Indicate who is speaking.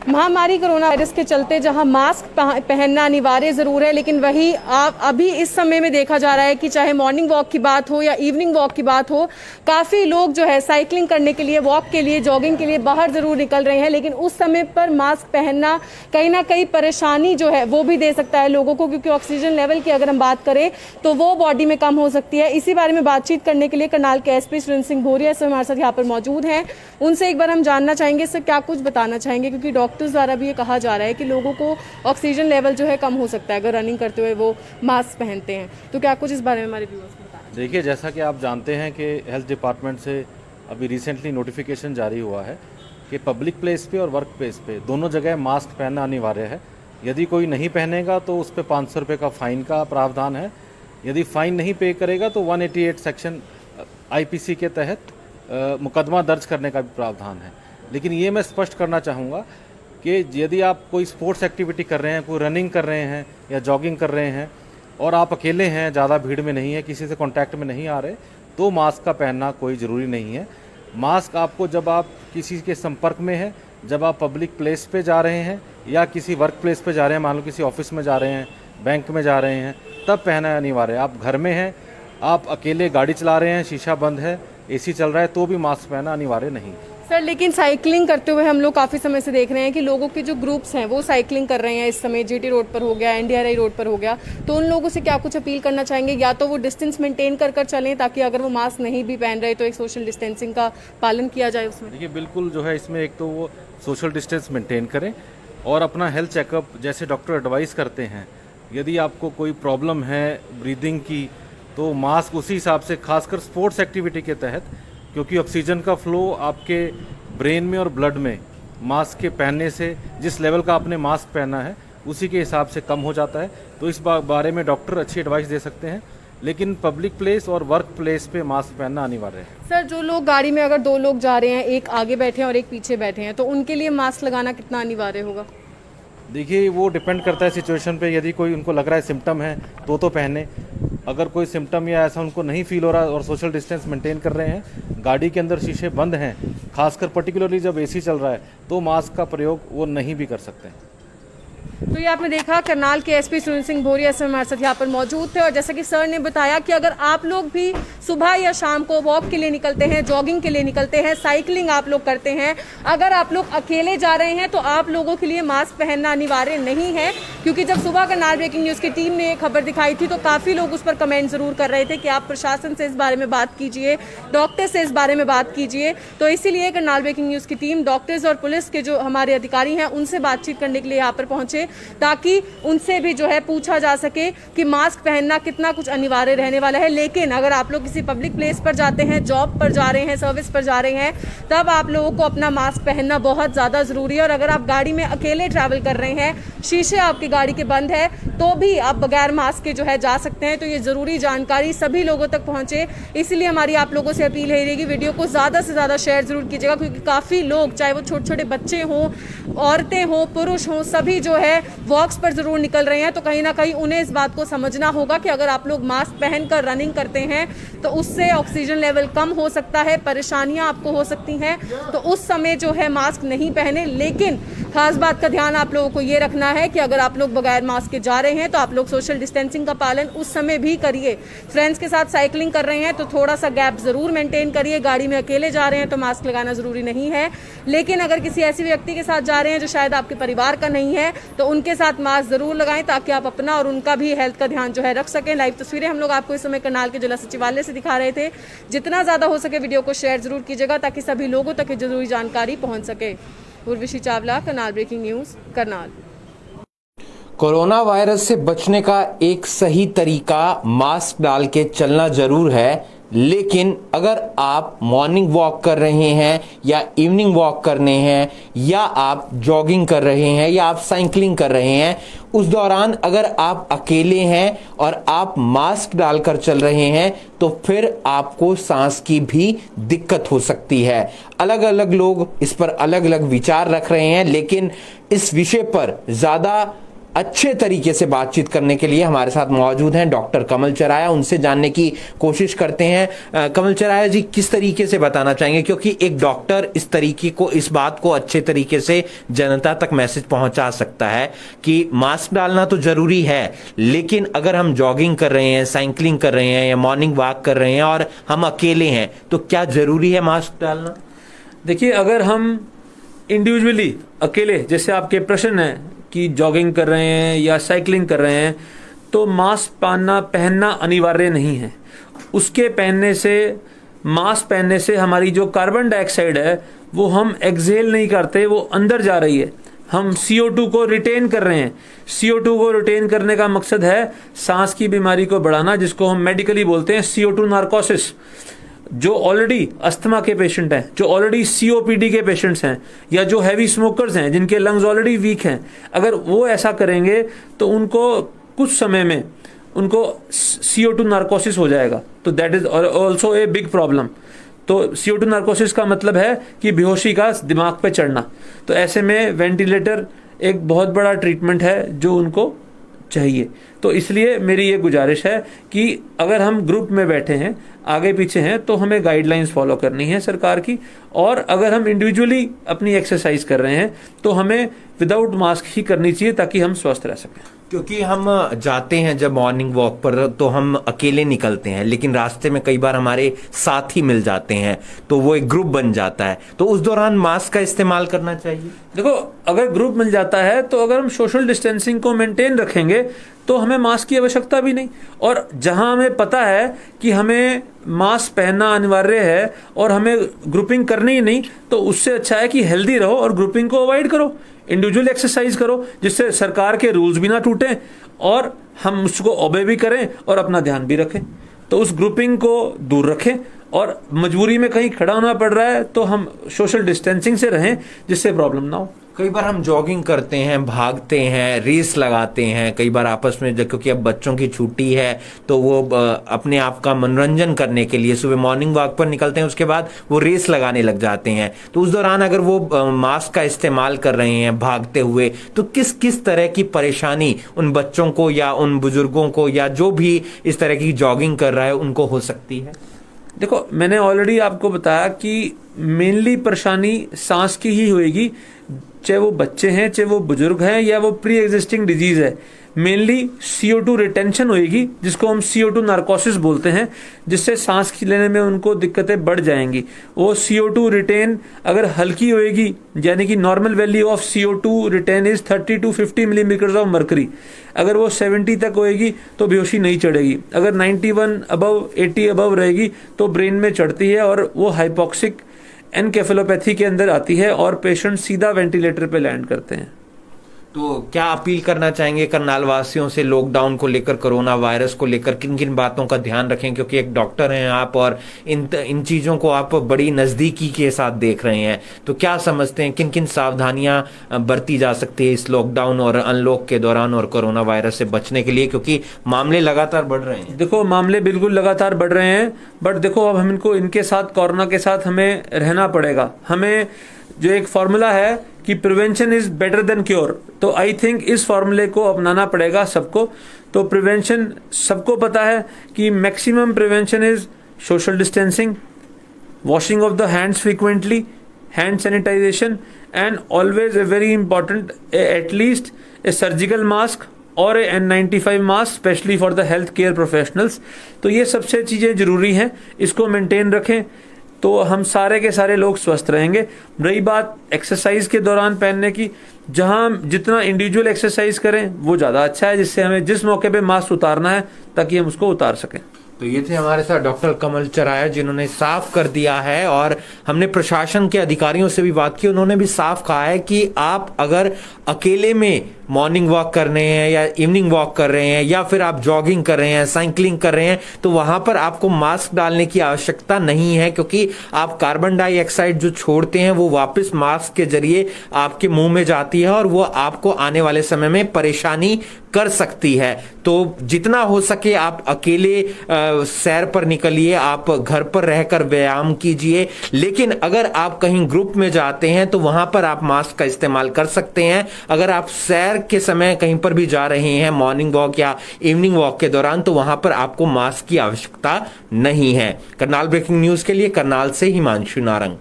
Speaker 1: महामारी corona virus के चलते जहां मास्क पहनना अनिवार्य जरूर है, लेकिन वही अभी इस समय में देखा जा रहा है कि चाहे मॉर्निंग वॉक की बात हो या इवनिंग वॉक की बात हो, काफी लोग जो है साइकिलिंग करने के लिए, वॉक के लिए, जॉगिंग के लिए बाहर जरूर निकल रहे हैं। लेकिन उस समय पर मास्क पहनना कहीं ना कहीं परेशानी जो है वो भी दे सकता है लोगों को, क्योंकि ऑक्सीजन लेवल की अगर हम बात करें तो वो बॉडी में कम हो सकती है। इसी बारे में बातचीत करने के लिए करनाल के एसपी सुरेंद्र सिंह भोरिया से हमारे साथ यहाँ पर मौजूद हैं। उनसे एक बार हम जानना चाहेंगे, इससे क्या कुछ बताना चाहेंगे, क्योंकि डॉक्टर्स द्वारा भी ये कहा जा रहा है कि लोगों को ऑक्सीजन लेवल जो है कम हो सकता है अगर रनिंग करते हुए वो मास्क पहनते हैं। तो क्या कुछ इस बारे में हमारे व्यूअर्स को बताएं?
Speaker 2: देखिए, जैसा कि आप जानते हैं कि हेल्थ डिपार्टमेंट से अभी रिसेंटली नोटिफिकेशन जारी हुआ है कि पब्लिक प्लेस पे और वर्क प्लेस पे दोनों जगह मास्क पहनना अनिवार्य है। यदि कोई नहीं पहनेगा तो उस पर 500 रुपये का फ़ाइन का प्रावधान है। यदि फ़ाइन नहीं पे करेगा तो 188 सेक्शन IPC के तहत मुकदमा दर्ज करने का भी प्रावधान है। लेकिन ये मैं स्पष्ट करना चाहूँगा कि यदि आप कोई स्पोर्ट्स एक्टिविटी कर रहे हैं, कोई रनिंग कर रहे हैं या जॉगिंग कर रहे हैं और आप अकेले हैं, ज़्यादा भीड़ में नहीं है, किसी से कांटेक्ट में नहीं आ रहे, तो मास्क का पहनना कोई ज़रूरी नहीं है। मास्क आपको जब आप किसी के संपर्क में हैं, जब आप पब्लिक प्लेस पे जा रहे हैं या किसी वर्क प्लेस पे जा रहे हैं, मान लो किसी ऑफिस में जा रहे हैं, बैंक में जा रहे हैं, तब पहनना अनिवार्य है। आप घर में हैं, आप अकेले गाड़ी चला रहे हैं, शीशा बंद है, AC चल रहा है, तो भी मास्क पहनना अनिवार्य नहीं।
Speaker 1: सर, लेकिन साइकिलिंग करते हुए हम लोग काफ़ी समय से देख रहे हैं कि लोगों के जो ग्रुप्स हैं वो साइकिलिंग कर रहे हैं। इस समय GT रोड पर हो गया, NDRI रोड पर हो गया, तो उन लोगों से क्या कुछ अपील करना चाहेंगे? या तो वो डिस्टेंस मेंटेन कर चलें, ताकि अगर वो मास्क नहीं भी पहन रहे तो एक सोशल डिस्टेंसिंग का पालन किया जाए उसमें।
Speaker 2: देखिए, बिल्कुल जो है इसमें एक तो वो सोशल डिस्टेंस मेंटेन करें और अपना हेल्थ चेकअप जैसे डॉक्टर एडवाइस करते हैं। यदि आपको कोई प्रॉब्लम है ब्रीदिंग की तो मास्क उसी हिसाब से, खासकर स्पोर्ट्स एक्टिविटी के तहत, क्योंकि ऑक्सीजन का फ्लो आपके ब्रेन में और ब्लड में मास्क के पहनने से जिस लेवल का आपने मास्क पहना है उसी के हिसाब से कम हो जाता है। तो इस बारे में डॉक्टर अच्छी एडवाइस दे सकते हैं, लेकिन पब्लिक प्लेस और वर्क प्लेस पे मास्क पहनना अनिवार्य है।
Speaker 1: सर, जो लोग गाड़ी में अगर 2 लोग जा रहे हैं, एक आगे बैठे हैं और एक पीछे बैठे हैं, तो उनके लिए मास्क लगाना कितना अनिवार्य होगा?
Speaker 2: देखिए, वो डिपेंड करता है सिचुएशन पे। यदि कोई उनको लग रहा है सिम्टम है तो पहने। अगर कोई सिम्टम या ऐसा उनको नहीं फील हो रहा और सोशल डिस्टेंस मेंटेन कर रहे हैं, गाड़ी के अंदर शीशे बंद हैं, खासकर पर्टिकुलरली जब AC चल रहा है, तो मास्क का प्रयोग वो नहीं भी कर सकते हैं।
Speaker 1: तो ये आपने देखा, करनाल के एसपी सुरेंद्र सिंह भोरिया से हमारे साथ यहाँ पर मौजूद थे। और जैसा कि सर ने बताया कि अगर आप लोग भी सुबह या शाम को वॉक के लिए निकलते हैं, जॉगिंग के लिए निकलते हैं, साइकिलिंग आप लोग करते हैं, अगर आप लोग अकेले जा रहे हैं तो आप लोगों के लिए मास्क पहनना अनिवार्य नहीं है। क्योंकि जब सुबह करनाल ब्रेकिंग न्यूज़ की टीम ने ये खबर दिखाई थी तो काफ़ी लोग उस पर कमेंट जरूर कर रहे थे कि आप प्रशासन से इस बारे में बात कीजिए, डॉक्टर से इस बारे में बात कीजिए। तो इसीलिए करनाल ब्रेकिंग न्यूज़ की टीम डॉक्टर्स और पुलिस के जो हमारे अधिकारी हैं उनसे बातचीत करने के लिए यहाँ पर पहुंचे, ताकि उनसे भी जो है पूछा जा सके कि मास्क पहनना कितना कुछ अनिवार्य रहने वाला है। लेकिन अगर आप लोग किसी पब्लिक प्लेस पर जाते हैं, जॉब पर जा रहे हैं, सर्विस पर जा रहे हैं, तब आप लोगों को अपना मास्क पहनना बहुत ज़्यादा ज़रूरी है। और अगर आप गाड़ी में अकेले ट्रैवल कर रहे हैं, शीशे आपकी गाड़ी के बंद है, तो भी आप बगैर मास्क के जो है जा सकते हैं। तो ये ज़रूरी जानकारी सभी लोगों तक पहुँचे, इसलिए हमारी आप लोगों से अपील है कि वीडियो को ज़्यादा से ज़्यादा शेयर ज़रूर कीजिएगा, क्योंकि काफ़ी लोग, चाहे वो छोटे छोटे बच्चे हों, औरतें हों, पुरुष हों, सभी जो है वॉक्स पर जरूर निकल रहे हैं। तो कहीं ना कहीं उन्हें इस बात को समझना होगा कि अगर आप लोग मास्क पहनकर रनिंग करते हैं तो उससे ऑक्सीजन लेवल कम हो सकता है, परेशानियां आपको हो सकती हैं। तो उस समय जो है मास्क नहीं पहने। लेकिन खास बात का ध्यान आप लोगों को ये रखना है कि अगर आप लोग बगैर मास्क के जा रहे हैं तो आप लोग सोशल डिस्टेंसिंग का पालन उस समय भी करिए। फ्रेंड्स के साथ साइकिलिंग कर रहे हैं तो थोड़ा सा गैप जरूर मेंटेन करिए। गाड़ी में अकेले जा रहे हैं तो मास्क लगाना जरूरी नहीं है। लेकिन अगर किसी ऐसे व्यक्ति के साथ जा रहे हैं जो शायद आपके परिवार का नहीं है तो उनके साथ मास्क जरूर लगाएं, ताकि आप अपना और उनका भी हेल्थ का ध्यान जो है रख सकें। लाइव तस्वीरें हम लोग आपको इस समय करनाल के जिला सचिवालय से दिखा रहे थे। जितना ज्यादा हो सके वीडियो को शेयर जरूर कीजिएगा, ताकि सभी लोगों तक जरूरी जानकारी पहुंच सके। Urvashi Chawla, Karnal breaking news, Karnal.
Speaker 3: Corona virus से बचने का एक सही तरीका मास्क डाल के चलना जरूर है, लेकिन अगर आप मॉर्निंग वॉक कर रहे हैं या इवनिंग वॉक करने हैं या आप जॉगिंग कर रहे हैं या आप साइकिलिंग कर रहे हैं, उस दौरान अगर आप अकेले हैं और आप मास्क डालकर चल रहे हैं तो फिर आपको सांस की भी दिक्कत हो सकती है। अलग अलग लोग इस पर अलग अलग विचार रख रहे हैं, लेकिन इस विषय पर ज्यादा अच्छे तरीके से बातचीत करने के लिए हमारे साथ मौजूद हैं डॉक्टर कमल चराया। उनसे जानने की कोशिश करते हैं। कमल चराया जी, किस तरीके से बताना चाहेंगे, क्योंकि एक डॉक्टर इस तरीके को, इस बात को अच्छे तरीके से जनता तक मैसेज पहुंचा सकता है कि मास्क डालना तो जरूरी है, लेकिन अगर हम जॉगिंग कर रहे हैं, साइकिलिंग कर रहे हैं या मॉर्निंग वॉक कर रहे हैं और हम अकेले हैं, तो क्या जरूरी है मास्क डालना?
Speaker 4: देखिए, अगर हम इंडिविजुअली अकेले, जैसे आपके प्रश्न है कि जॉगिंग कर रहे हैं या साइकिलिंग कर रहे हैं, तो मास्क पहनना अनिवार्य नहीं है। उसके पहनने से, मास्क पहनने से हमारी जो कार्बन डाइऑक्साइड है वो हम एक्सहेल नहीं करते, वो अंदर जा रही है। हम CO2 को रिटेन कर रहे हैं। CO2 को रिटेन करने का मकसद है सांस की बीमारी को बढ़ाना, जिसको हम मेडिकली बोलते हैं CO2 नार्कोसिस। जो ऑलरेडी अस्थमा के पेशेंट हैं, जो ऑलरेडी COPD के पेशेंट्स हैं, या जो हैवी स्मोकर्स हैं, जिनके लंग्स ऑलरेडी वीक हैं, अगर वो ऐसा करेंगे तो उनको कुछ समय में उनको CO2 नार्कोसिस हो जाएगा। तो that is also a big problem. तो CO2 नार्कोसिस का मतलब है कि बेहोशी का दिमाग पे चढ़ना। तो ऐसे में वेंटिलेटर एक बहुत बड़ा ट्रीटमेंट है जो उनको चाहिए। तो इसलिए मेरी ये गुजारिश है कि अगर हम ग्रुप में बैठे हैं, आगे पीछे हैं, तो हमें गाइडलाइंस फॉलो करनी है सरकार की। और अगर हम इंडिविजुअली अपनी एक्सरसाइज कर रहे हैं तो हमें विदाउट मास्क ही करनी चाहिए, ताकि हम स्वस्थ रह सकें।
Speaker 3: क्योंकि हम जाते हैं जब मॉर्निंग वॉक पर, तो हम अकेले निकलते हैं, लेकिन रास्ते में कई बार हमारे साथी मिल जाते हैं, तो वो एक ग्रुप बन जाता है। तो उस दौरान मास्क का इस्तेमाल करना चाहिए।
Speaker 4: देखो, अगर ग्रुप मिल जाता है तो अगर हम सोशल डिस्टेंसिंग को मेंटेन रखेंगे तो हमें मास्क की आवश्यकता भी नहीं। और जहां हमें पता है कि हमें मास्क पहनना अनिवार्य है और हमें ग्रुपिंग करनी ही नहीं, तो उससे अच्छा है कि हेल्दी रहो और ग्रुपिंग को अवॉइड करो, इंडिविजुअल एक्सरसाइज करो, जिससे सरकार के रूल्स भी ना टूटें और हम उसको ओबे भी करें और अपना ध्यान भी रखें। तो उस ग्रुपिंग को दूर रखें, और मजबूरी में कहीं खड़ा होना पड़ रहा है तो हम सोशल डिस्टेंसिंग से रहें, जिससे प्रॉब्लम ना हो।
Speaker 3: कई बार हम जॉगिंग करते हैं, भागते हैं, रेस लगाते हैं, कई बार आपस में, क्योंकि अब बच्चों की छुट्टी है तो वो अपने आप का मनोरंजन करने के लिए सुबह मॉर्निंग वॉक पर निकलते हैं, उसके बाद वो रेस लगाने लग जाते हैं। तो उस दौरान अगर वो मास्क का इस्तेमाल कर रहे हैं भागते हुए, तो किस किस तरह की परेशानी उन बच्चों को या उन बुजुर्गों को या जो भी इस तरह की जॉगिंग कर रहा है उनको हो सकती है?
Speaker 4: देखो, मैंने ऑलरेडी आपको बताया कि मेनली परेशानी सांस की ही होएगी, चाहे वो बच्चे हैं, चाहे वो बुजुर्ग हैं, या वो प्री एग्जिस्टिंग डिजीज है। मेनली CO2 रिटेंशन होएगी, जिसको हम CO2 नार्कोसिस बोलते हैं, जिससे सांस लेने में उनको दिक्कतें बढ़ जाएंगी। वो CO2 रिटेन अगर हल्की होएगी, यानी कि normal value of CO2 retain is 30 to 50 millimetre of mercury, अगर वो 70 तक होएगी तो बेहोशी नहीं चढ़ेगी। अगर 91 अबव, 80 अबव रहेगी तो ब्रेन में चढ़ती है और वो हाइपोक्सिक एनकेफेलोपैथी के अंदर आती है और पेशेंट सीधा वेंटिलेटर पे लैंड करते हैं।
Speaker 3: तो क्या अपील करना चाहेंगे करनाल वासियों से लॉकडाउन को लेकर, कोरोना वायरस को लेकर, किन किन बातों का ध्यान रखें, क्योंकि एक डॉक्टर हैं आप और इन चीज़ों को आप बड़ी नज़दीकी के साथ देख रहे हैं, तो क्या समझते हैं किन किन सावधानियां बरती जा सकती है इस लॉकडाउन और अनलॉक के दौरान और कोरोना वायरस से बचने के लिए, क्योंकि मामले लगातार बढ़ रहे हैं?
Speaker 4: देखो, मामले बिल्कुल लगातार बढ़ रहे हैं, बट देखो अब हम इनको, इनके साथ, कोरोना के साथ हमें रहना पड़ेगा। हमें जो एक फॉर्मूला है कि prevention is better than cure, तो आई थिंक इस फॉर्मूले को अपनाना पड़ेगा सबको। तो प्रिवेंशन सबको पता है कि maximum prevention is social distancing, washing of the hands frequently, hand sanitization, and always a very important at least a surgical mask और a N95 mask, specially for the health care professionals. तो ये सबसे चीज़ें जरूरी हैं, इसको मेंटेन रखें तो हम सारे के सारे लोग स्वस्थ रहेंगे। रही बात एक्सरसाइज के दौरान पहनने की, जहां जितना इंडिविजुअल एक्सरसाइज करें वो ज़्यादा अच्छा है, जिससे हमें जिस मौके पे मास्क उतारना है ताकि हम उसको उतार सकें।
Speaker 3: तो ये थे हमारे साथ डॉक्टर कमल चराया, जिन्होंने साफ कर दिया है, और हमने प्रशासन के अधिकारियों से भी बात की, उन्होंने भी साफ कहा है कि आप अगर अकेले में मॉर्निंग वॉक कर रहे हैं या इवनिंग वॉक कर रहे हैं या फिर आप जॉगिंग कर रहे हैं, साइकिलिंग कर रहे हैं, तो वहां पर आपको मास्क डालने की आवश्यकता नहीं है, क्योंकि आप कार्बन डाइऑक्साइड जो छोड़ते हैं वो वापस मास्क के जरिए आपके मुंह में जाती है और वो आपको आने वाले समय में परेशानी कर सकती है। तो जितना हो सके आप अकेले सैर पर निकलिए, आप घर पर रहकर व्यायाम कीजिए। लेकिन अगर आप कहीं ग्रुप में जाते हैं तो वहां पर आप मास्क का इस्तेमाल कर सकते हैं। अगर आप सैर के समय कहीं पर भी जा रहे हैं, मॉर्निंग वॉक या इवनिंग वॉक के दौरान, तो वहां पर आपको मास्क की आवश्यकता नहीं है। करनाल ब्रेकिंग न्यूज के लिए करनाल से हिमांशु नारंग।